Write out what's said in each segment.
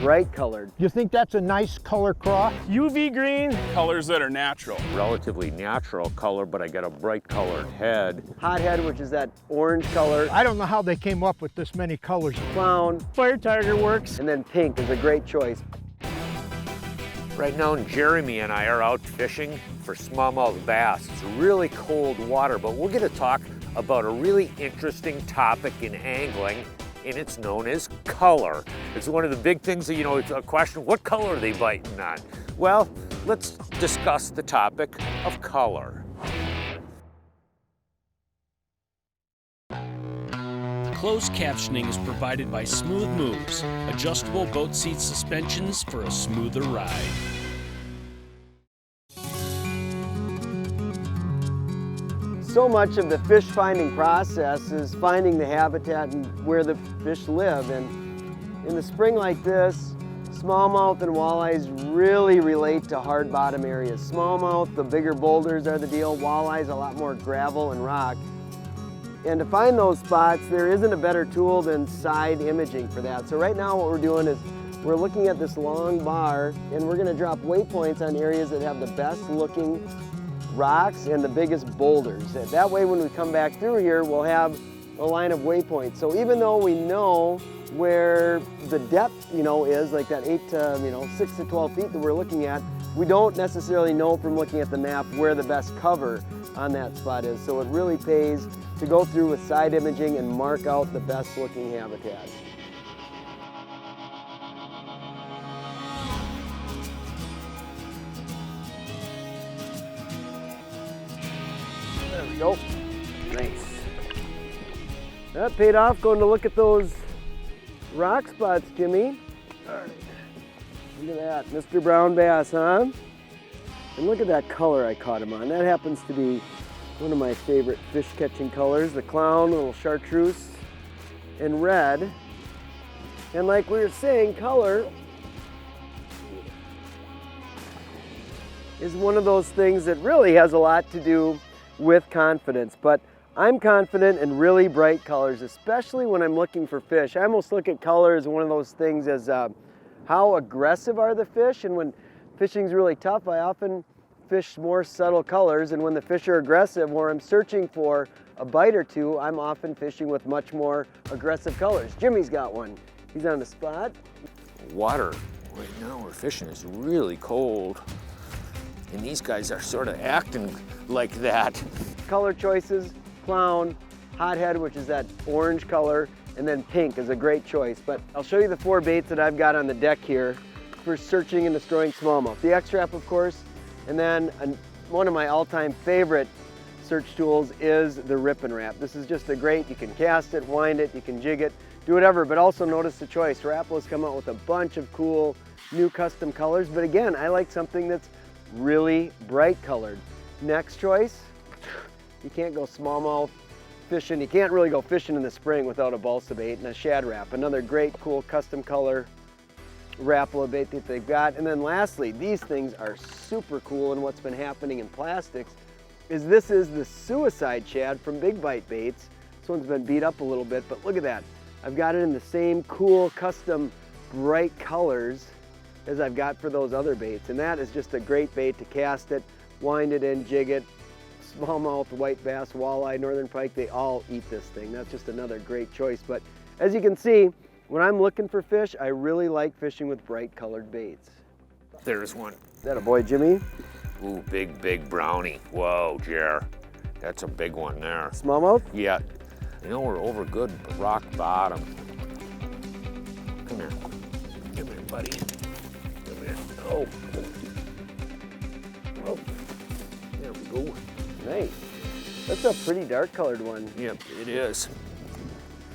bright colored. You think that's a nice color cross? UV green, colors that are natural. Relatively natural color, but I got a bright colored head. Hothead, which is that orange color. I don't know how they came up with this many colors. Clown. Fire tiger works. And then pink is a great choice. Right now, Jeremy and I are out fishing for smallmouth bass. It's really cold water, but we're gonna talk about a really interesting topic in angling, and it's known as color. It's one of the big things that, it's a question, what color are they biting on? Well, let's discuss the topic of color. Closed captioning is provided by Smooth Moves, adjustable boat seat suspensions for a smoother ride. So much of the fish finding process is finding the habitat and where the fish live. And in the spring like this, smallmouth and walleyes really relate to hard bottom areas. Smallmouth, the bigger boulders are the deal. Walleyes, a lot more gravel and rock. And to find those spots, there isn't a better tool than side imaging for that. So right now what we're doing is we're looking at this long bar and we're gonna drop waypoints on areas that have the best looking rocks and the biggest boulders. And that way when we come back through here, we'll have a line of waypoints. So even though we know where the depth, is like that 6 to 12 feet that we're looking at, we don't necessarily know from looking at the map where the best cover on that spot is. So it really pays to go through with side imaging and mark out the best looking habitat. There we go. Nice. That paid off going to look at those rock spots, Jimmy. All right. Look at that, Mr. Brown Bass, huh? And look at that color I caught him on. That happens to be one of my favorite fish catching colors, the clown, a little chartreuse and red. And like we were saying, color is one of those things that really has a lot to do with confidence. But I'm confident in really bright colors, especially when I'm looking for fish. I almost look at color as one of those things as how aggressive are the fish, and when fishing's really tough, I often fish more subtle colors, and when the fish are aggressive, where I'm searching for a bite or two, I'm often fishing with much more aggressive colors. Jimmy's got one. He's on the spot. Water right now we're fishing is really cold, and these guys are sort of acting like that. Color choices, clown, hothead, which is that orange color, and then pink is a great choice. But I'll show you the 4 baits that I've got on the deck here for searching and destroying smallmouth. The X-Trap, of course, and then one of my all-time favorite search tools is the Rip and Wrap. This is just a great, you can cast it, wind it, you can jig it, do whatever, but also notice the choice. Rapala's come out with a bunch of cool new custom colors, but again, I like something that's really bright colored. Next choice, you can't go smallmouth fishing. You can't really go fishing in the spring without a balsa bait and a shad wrap. Another great, cool custom color Rapala bait that they've got. And then lastly, these things are super cool, and what's been happening in plastics is this is the Suicide Shad from Big Bite Baits. This one's been beat up a little bit, but look at that. I've got it in the same cool, custom, bright colors as I've got for those other baits. And that is just a great bait to cast it, wind it in, jig it. Smallmouth, white bass, walleye, northern pike, they all eat this thing. That's just another great choice. But as you can see, when I'm looking for fish, I really like fishing with bright colored baits. There's one. Is that a boy, Jimmy? Ooh, big brownie. Whoa, Jer. That's a big one there. Smallmouth? Yeah. I know we're over good rock bottom. Come here. Come here, buddy. Come here. Oh. Oh. There we go. Nice. That's a pretty dark colored one. Yep, it is.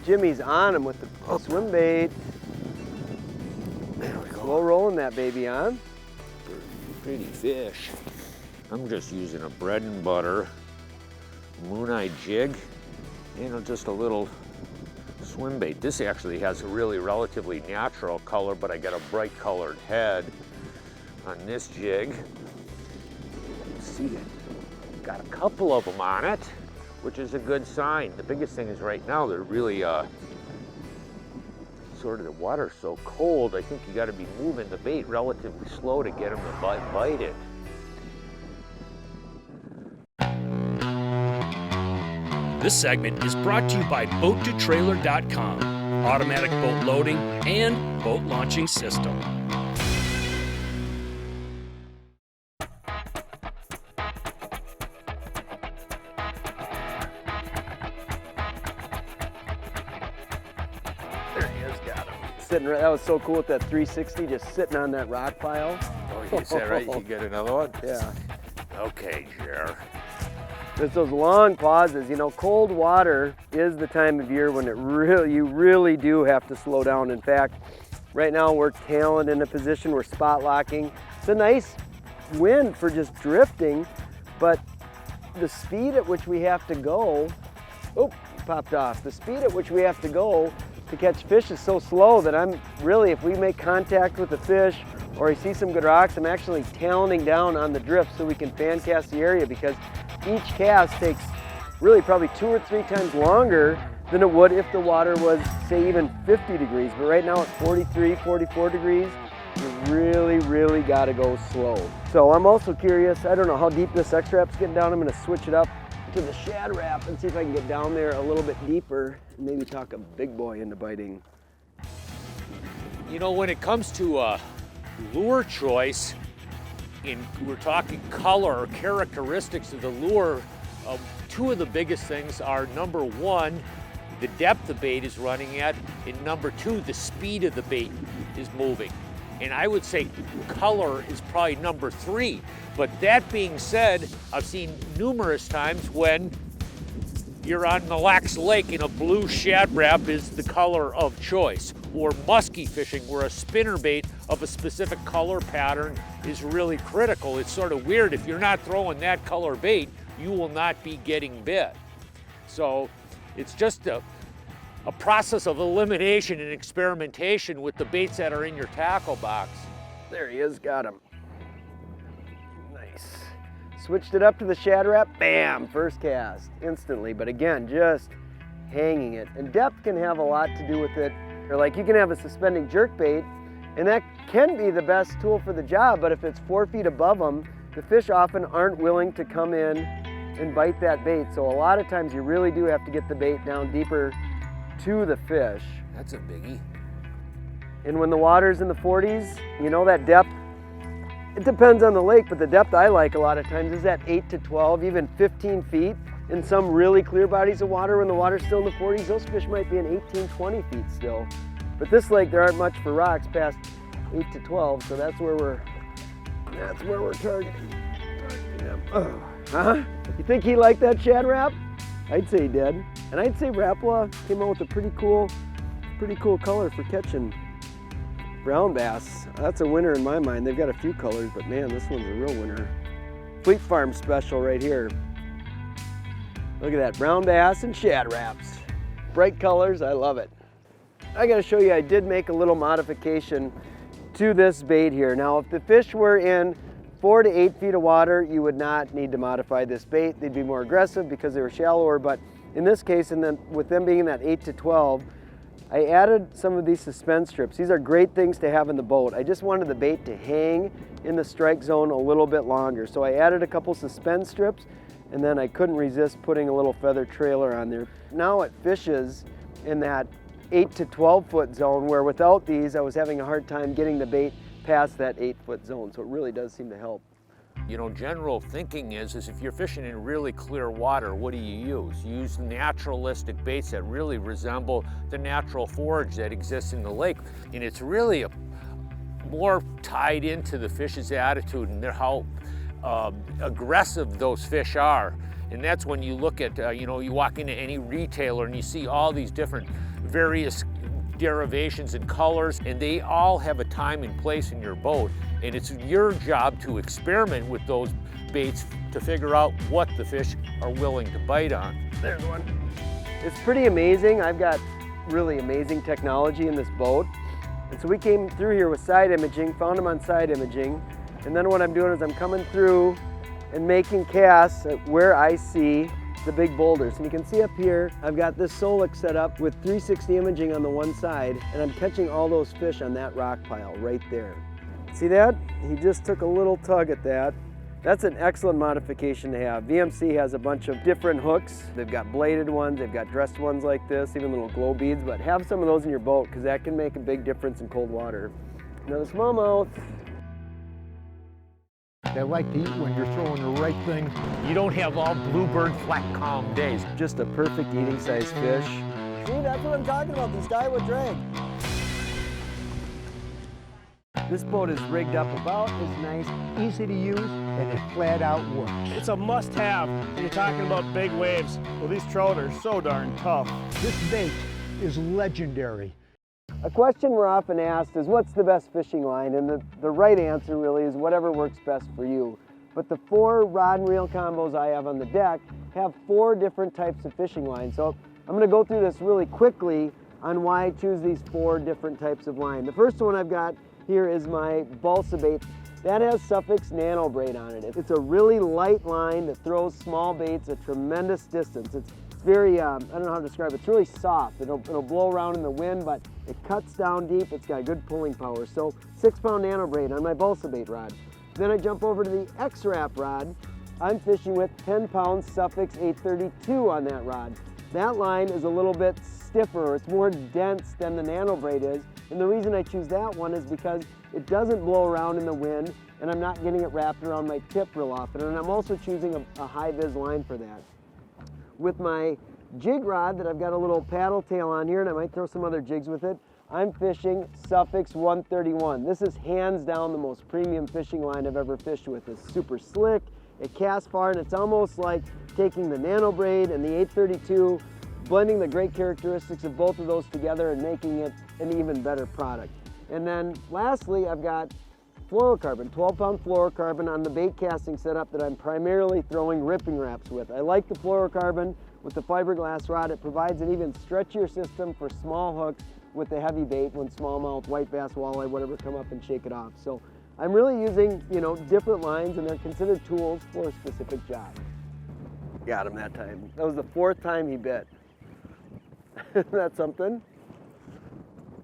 Jimmy's on him with the swim bait. There we go. Slow rolling that baby on. Pretty fish. I'm just using a bread and butter moon-eye jig, just a little swim bait. This actually has a really relatively natural color, but I got a bright colored head on this jig. See it. Got a couple of them on it, which is a good sign. The biggest thing is right now they're really sort of the water's so cold, I think you got to be moving the bait relatively slow to get them to bite it. This segment is brought to you by BoatToTrailer.com, automatic boat loading and boat launching system. There he is, got him. Sitting right, that was so cool with that 360 just sitting on that rock pile. Oh, is that right? You get another one? Yeah. Okay, Jer. It's those long pauses. You know, cold water is the time of year when you really do have to slow down. In fact, right now we're tailing in a position, we're spot locking. It's a nice wind for just drifting, but the speed at which we have to go, oh, popped off. The speed at which we have to go to catch fish is so slow that I'm really, if we make contact with the fish or I see some good rocks, I'm actually tailing down on the drift so we can fan cast the area, because each cast takes really probably 2 or 3 times longer than it would if the water was, say, even 50 degrees. But right now at 43, 44 degrees, you really got to go slow. So I'm also curious, I don't know how deep this X-Rap's getting down. I'm going to switch it up to the Shad Rap and see if I can get down there a little bit deeper and maybe talk a big boy into biting. You know, when it comes to lure choice, we're talking color or characteristics of the lure, 2 of the biggest things are, number 1, the depth the bait is running at, and number 2, the speed of the bait is moving. And I would say color is probably number 3. But that being said, I've seen numerous times when you're on Mille Lacs Lake and a blue Shad Rap is the color of choice, or musky fishing where a spinnerbait of a specific color pattern is really critical. It's sort of weird. If you're not throwing that color bait, you will not be getting bit. So it's just a process of elimination and experimentation with the baits that are in your tackle box. There he is, got him. Nice. Switched it up to the Shad Rap, bam, first cast, instantly. But again, just hanging it. And depth can have a lot to do with it. Or like you can have a suspending jerkbait, and that can be the best tool for the job, but if it's 4 feet above them, the fish often aren't willing to come in and bite that bait. So a lot of times you really do have to get the bait down deeper to the fish. That's a biggie. And when the water's in the 40s, you know that depth, it depends on the lake, but the depth I like a lot of times is at 8 to 12, even 15 feet. In some really clear bodies of water, when the water's still in the 40s, those fish might be in 18, 20 feet still. But this lake, there aren't much for rocks past 8 to 12, so that's where we're targeting them. Huh? You think he liked that Shad Rap? I'd say he did. And I'd say Rapala came out with a pretty cool color for catching brown bass. That's a winner in my mind. They've got a few colors, but man, this one's a real winner. Fleet Farm special right here. Look at that, brown bass and Shad Raps. Bright colors, I love it. I gotta show you, I did make a little modification to this bait here. Now, if the fish were in 4 to 8 feet of water, you would not need to modify this bait. They'd be more aggressive because they were shallower, but in this case, and then with them being in that 8 to 12, I added some of these suspend strips. These are great things to have in the boat. I just wanted the bait to hang in the strike zone a little bit longer. So I added a couple suspend strips, and then I couldn't resist putting a little feather trailer on there. Now it fishes in that 8 to 12 foot zone, where without these, I was having a hard time getting the bait past that 8 foot zone. So it really does seem to help. You know, general thinking is if you're fishing in really clear water, what do you use? You use naturalistic baits that really resemble the natural forage that exists in the lake. And it's really more tied into the fish's attitude and how aggressive those fish are. And that's when you look at, you know, you walk into any retailer and you see all these different various derivations and colors, and they all have a time and place in your boat. And it's your job to experiment with those baits to figure out what the fish are willing to bite on. There's one. It's pretty amazing. I've got really amazing technology in this boat. And so we came through here with side imaging, found them on side imaging. And then what I'm doing is I'm coming through and making casts at where I see the big boulders. And you can see up here, I've got this Solix set up with 360 imaging on the one side, and I'm catching all those fish on that rock pile right there. See that? He just took a little tug at that. That's an excellent modification to have. VMC has a bunch of different hooks. They've got bladed ones, they've got dressed ones like this, even little glow beads, but have some of those in your boat because that can make a big difference in cold water. Another smallmouth. They like to eat when you're throwing the right thing. You don't have all bluebird flat calm days. Just a perfect eating size fish. See, that's what I'm talking about, the skyward drag. This boat is rigged up about as nice. Easy to use, and it flat out works. It's a must-have when you're talking about big waves. Well, these trout are so darn tough. This bait is legendary. A question we're often asked is, what's the best fishing line? And the right answer really is whatever works best for you. But the 4 rod and reel combos I have on the deck have 4 different types of fishing lines. So I'm gonna go through this really quickly on why I choose these 4 different types of line. The first one I've got here is my balsa bait. That has Suffix nano braid on it. It's a really light line that throws small baits a tremendous distance. It's very, I don't know how to describe it, it's really soft. It'll blow around in the wind, but it cuts down deep. It's got good pulling power. So 6-pound nano braid on my balsa bait rod. Then I jump over to the X-Wrap rod. I'm fishing with 10-pound Suffix 832 on that rod. That line is a little bit stiffer, it's more dense than the nano braid is. And the reason I choose that one is because it doesn't blow around in the wind and I'm not getting it wrapped around my tip real often. And I'm also choosing a high-vis line for that. With my jig rod that I've got a little paddle tail on here, and I might throw some other jigs with it, I'm fishing Suffix 131. This is hands down the most premium fishing line I've ever fished with. It's super slick, it casts far, and it's almost like taking the nano braid and the 832, blending the great characteristics of both of those together and making it an even better product. And then lastly, I've got fluorocarbon, 12-pound fluorocarbon on the bait casting setup that I'm primarily throwing ripping wraps with. I like the fluorocarbon with the fiberglass rod. It provides an even stretchier system for small hooks with the heavy bait when smallmouth, white bass, walleye, whatever come up and shake it off. So I'm really using, different lines, and they're considered tools for a specific job. Got him that time. That was the 4th time he bit. That's something.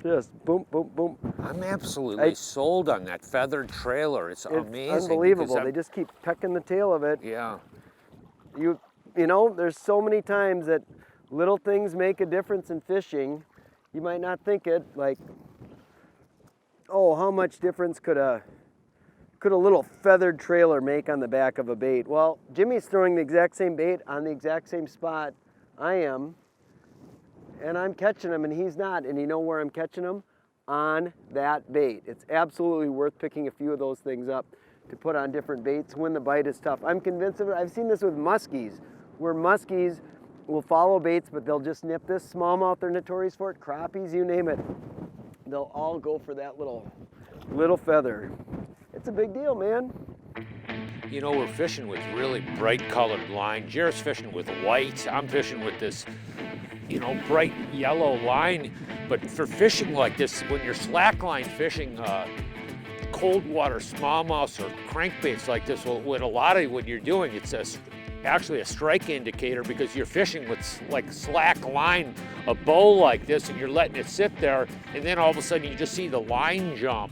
Just boom, boom, boom. I'm absolutely sold on that feathered trailer. It's amazing. Unbelievable. They just keep pecking the tail of it. Yeah. You know, there's so many times that little things make a difference in fishing. You might not think it, like, oh, how much difference could a little feathered trailer make on the back of a bait? Well, Jimmy's throwing the exact same bait on the exact same spot I am, and I'm catching him and he's not. And you know where I'm catching him? On that bait. It's absolutely worth picking a few of those things up to put on different baits when the bite is tough. I'm convinced of it. I've seen this with muskies, where muskies will follow baits, but they'll just nip this. Smallmouth, they're notorious for it. Crappies, you name it. They'll all go for that little feather. It's a big deal, man. You know, we're fishing with really bright colored line. Jared's fishing with white. I'm fishing with this, bright yellow line. But for fishing like this, when you're slackline fishing cold water smallmouths or crankbaits like this, what you're doing, it's actually a strike indicator, because you're fishing with like slack line, a bow like this, and you're letting it sit there, and then all of a sudden you just see the line jump.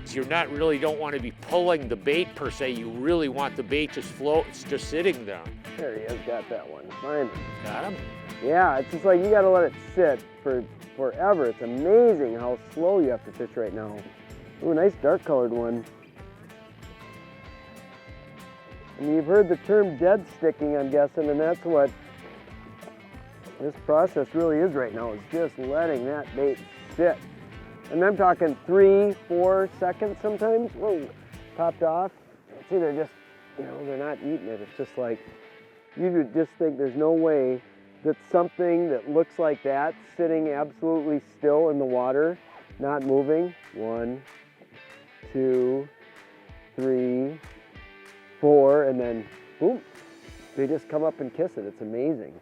So you're don't want to be pulling the bait per se. You really want the bait just float, it's just sitting there. There he is, got that one. Finally. Got him? Yeah, it's just like you gotta let it sit for forever. It's amazing how slow you have to fish right now. Ooh, nice dark colored one. And you've heard the term dead sticking, I'm guessing, and that's what this process really is right now, is just letting that bait sit. And I'm talking 3-4 seconds sometimes. Whoa, popped off. See, they're just, they're not eating it. It's just like, you would just think there's no way that something that looks like that, sitting absolutely still in the water, not moving. 1, 2, 3, 4, and then boom, they just come up and kiss it. It's amazing.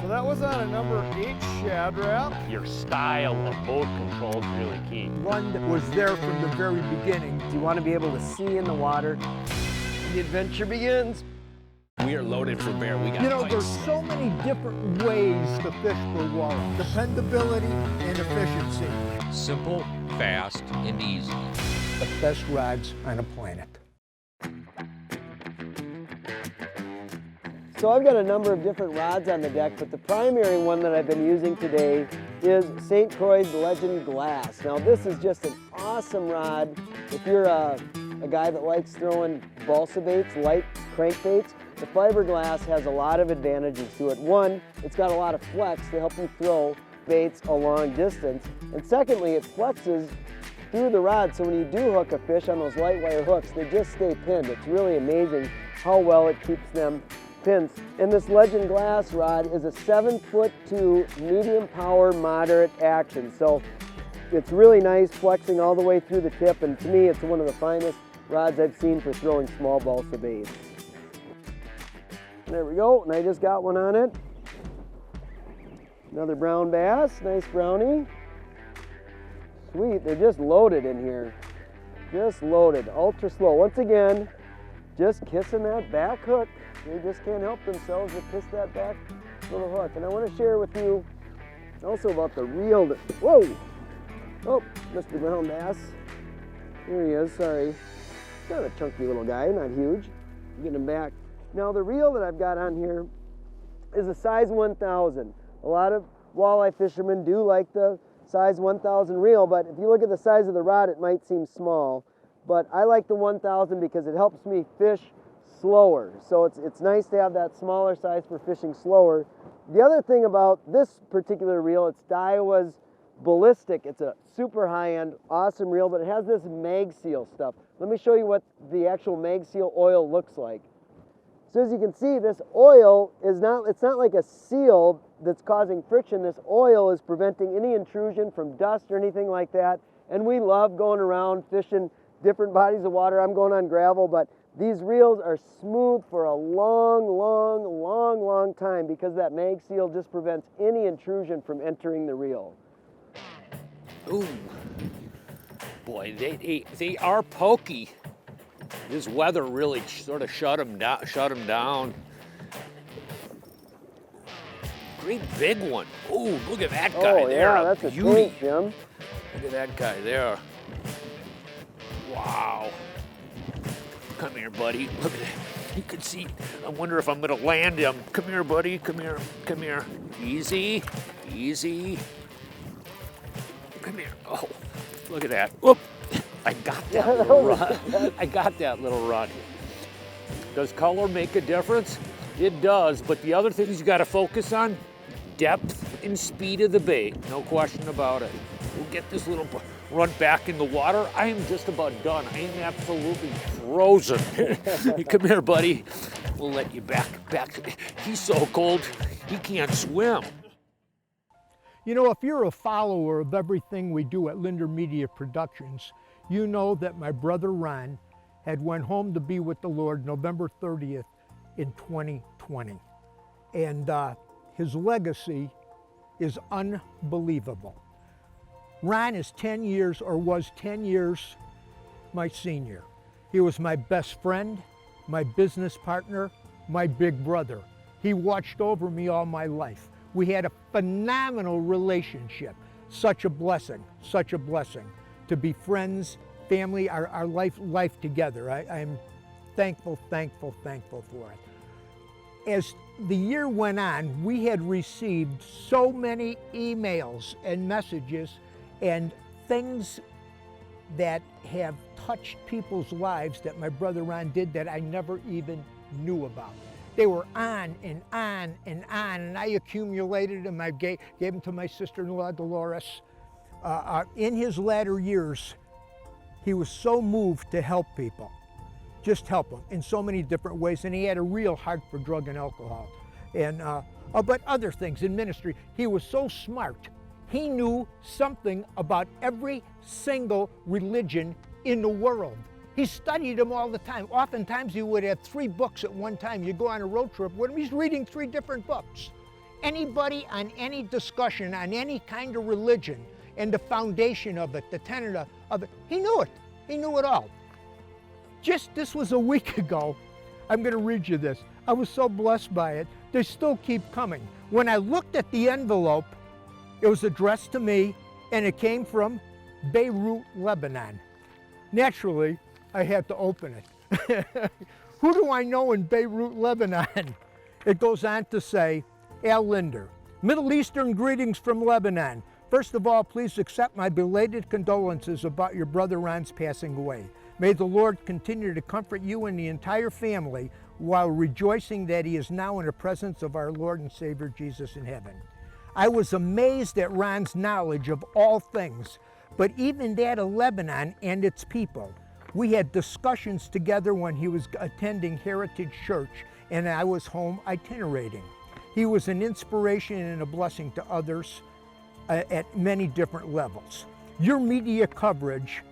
So that was on a number 8 shad wrap. Your style of boat control is really key. One that was there from the very beginning. You want to be able to see in the water. The adventure begins. We are loaded for bear. We got You know, pipes. there's so many different ways to fish for walleye. Dependability and efficiency. Simple, fast, and easy. The best rods on the planet. So I've got a number of different rods on the deck, but the primary one that I've been using today is St. Croix's Legend Glass. Now this is just an awesome rod if you're a guy that likes throwing balsa baits, light crankbaits. The Fiberglass has a lot of advantages to it. One, it's got a lot of flex to help you throw baits a long distance. And secondly, it flexes through the rod, so when you do hook a fish on those light wire hooks, they just stay pinned. It's really amazing how well it keeps them pinned. And this Legend Glass rod is a 7'2" medium power, moderate action. So it's really nice, flexing all the way through the tip, and to me, it's one of the finest rods I've seen for throwing small balsa baits. There we go, and I just got one on it. Another brown bass, nice brownie. Sweet, they're just loaded in here. Just loaded, ultra slow. Once again, just kissing that back hook. They just can't help themselves to kiss that back little hook. And I want to share with you also about the reel that, whoa! Oh, Mr. Brown Bass. Here he is, sorry. Kind of a chunky little guy, not huge. Getting him back. Now the reel that I've got on here is a size 1000. A lot of walleye fishermen do like the size 1000 reel, but if you look at the size of the rod, it might seem small. But I like the 1000 because it helps me fish slower. So it's nice to have that smaller size for fishing slower. The other thing about this particular reel, it's Daiwa's Ballistic. It's a super high-end, awesome reel, but it has this mag seal stuff. Let me show you what the actual mag seal oil looks like. So as you can see, this oil is it's not like a seal that's causing friction. This oil is preventing any intrusion from dust or anything like that. And we love going around fishing different bodies of water. I'm going on gravel, but these reels are smooth for a long time because that mag seal just prevents any intrusion from entering the reel. Ooh, boy, they are pokey. This weather really sort of shut them down. Great big one. Ooh, look at that guy there. Yeah, that's a beauty. tank, Jim. Look at that guy there. Wow. Come here, buddy. Look at that. You can see. I wonder if I'm gonna land him. Come here, buddy. Come here. Come here. Easy. Easy. Come here. Oh, look at that. Whoop. I got that little run. I got that little run. Does color make a difference? It does, but the other things you got to focus on, depth and speed of the bait. No question about it. We'll get this little run back in the water. I am just about done. I am absolutely frozen. Come here, buddy. We'll let you back. He's so cold, he can't swim. You know, if you're a follower of everything we do at Lindner Media Productions, you know that my brother Ron had went home to be with the Lord November 30th in 2020. And his legacy is unbelievable. Ron is 10 years, or was 10 years, my senior. He was my best friend, my business partner, my big brother. He watched over me all my life. We had a phenomenal relationship. Such a blessing to be friends, family, our life together. I'm thankful for it. As the year went on, we had received so many emails and messages and things that have touched people's lives that my brother Ron did that I never even knew about. They were on and on and on, and I accumulated them. I gave them to my sister-in-law, Dolores. In his latter years, he was so moved to help people, just help them in so many different ways, and he had a real heart for drug and alcohol. And but other things in ministry, he was so smart. He knew something about every single religion in the world. He studied them all the time. Oftentimes he would have 3 books at one time. You go on a road trip with him, he's reading 3 different books. Anybody on any discussion on any kind of religion and the foundation of it, the tenet of it, he knew it. He knew it all. Just this was a week ago. I'm going to read you this. I was so blessed by it. They still keep coming. When I looked at the envelope, it was addressed to me, and it came from Beirut, Lebanon. Naturally, I had to open it. Who do I know in Beirut, Lebanon? It goes on to say, Al Lindner, Middle Eastern greetings from Lebanon. First of all, please accept my belated condolences about your brother Ron's passing away. May the Lord continue to comfort you and the entire family while rejoicing that he is now in the presence of our Lord and Savior Jesus in heaven. I was amazed at Ron's knowledge of all things, but even that of Lebanon and its people. We had discussions together when he was attending Heritage Church and I was home itinerating. He was an inspiration and a blessing to others at many different levels. Your media coverage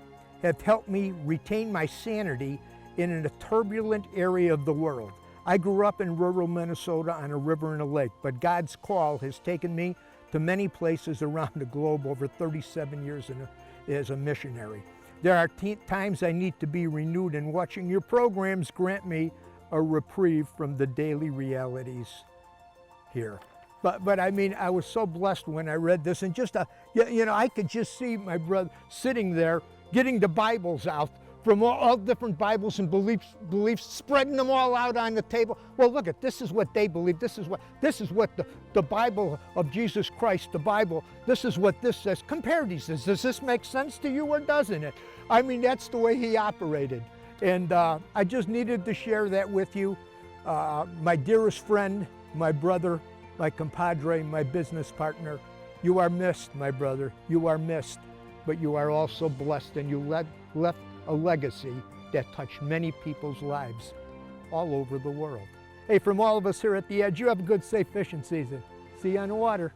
have helped me retain my sanity in a turbulent area of the world. I grew up in rural Minnesota on a river and a lake, but God's call has taken me to many places around the globe over 37 years as a missionary. There are times I need to be renewed, and watching your programs grant me a reprieve from the daily realities here. But I mean, I was so blessed when I read this, and just, I could just see my brother sitting there getting the Bibles out from all different Bibles and beliefs, spreading them all out on the table. Well, look at, this is what they believe. This is what the Bible of Jesus Christ, the Bible, this is what this says. Compare these. Does this make sense to you or doesn't it? I mean, that's the way he operated. And I just needed to share that with you. My dearest friend, my brother, my compadre, my business partner, you are missed, my brother. You are missed, but you are also blessed, and you left a legacy that touched many people's lives all over the world. Hey, from all of us here at The Edge, you have a good, safe fishing season. See you on the water.